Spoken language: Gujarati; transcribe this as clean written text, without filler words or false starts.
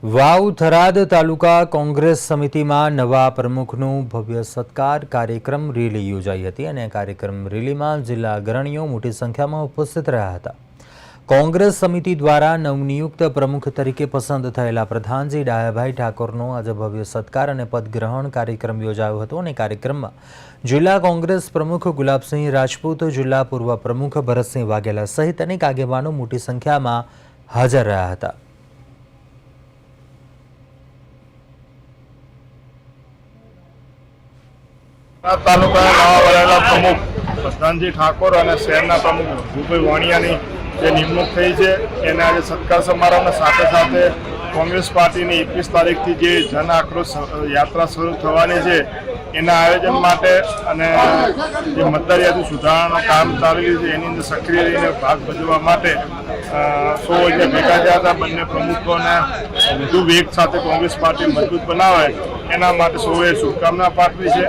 વાવ થરાદ તાલુકા કોંગ્રેસ સમિતિમાં નવા પ્રમુખનું ભવ્ય સત્કાર કાર્યક્રમ રેલી યોજાઈ હતી અને કાર્યક્રમ રેલીમાં જિલ્લા અગ્રણીઓ મોટી સંખ્યામાં ઉપસ્થિત રહ્યા હતા। કોંગ્રેસ સમિતિ દ્વારા નવનિયુક્ત પ્રમુખ તરીકે પસંદ થયેલા પ્રધાનજી ડાયાભાઈ ઠાકોરનો આજે ભવ્ય સત્કાર અને પદગ્રહણ કાર્યક્રમ યોજાયો હતો અને કાર્યક્રમમાં જિલ્લા કોંગ્રેસ પ્રમુખ ગુલાબસિંહ રાજપૂત, જિલ્લા પૂર્વ પ્રમુખ ભરતસિંહ વાઘેલા સહિત અનેક આગેવાનો મોટી સંખ્યામાં હાજર રહ્યા હતા। તાલુકાના નવા બનેલા પ્રમુખ પ્રધાનજી ઠાકોર અને શહેરના પ્રમુખ ભૂપેન્દ્ર વાણિયાની જે નિમણૂક થઈ છે એના આજે સત્કાર સમારંભની સાથે સાથે કોંગ્રેસ પાર્ટીની 21 તારીખથી જે જન આક્રોશ યાત્રા શરૂ થવાની છે એના આયોજન માટે અને જે મતદાર યાદી સુધારણાનું કામ ચાલી રહ્યું છે એની અંદર સક્રિય રહીને ભાગ ભજવવા માટે સૌ જે ભેગા થયા હતા। બંને પ્રમુખોને વધુ વેગ સાથે કોંગ્રેસ પાર્ટી મજબૂત બનાવે એના માટે સૌએ શુભકામના પાઠવી છે।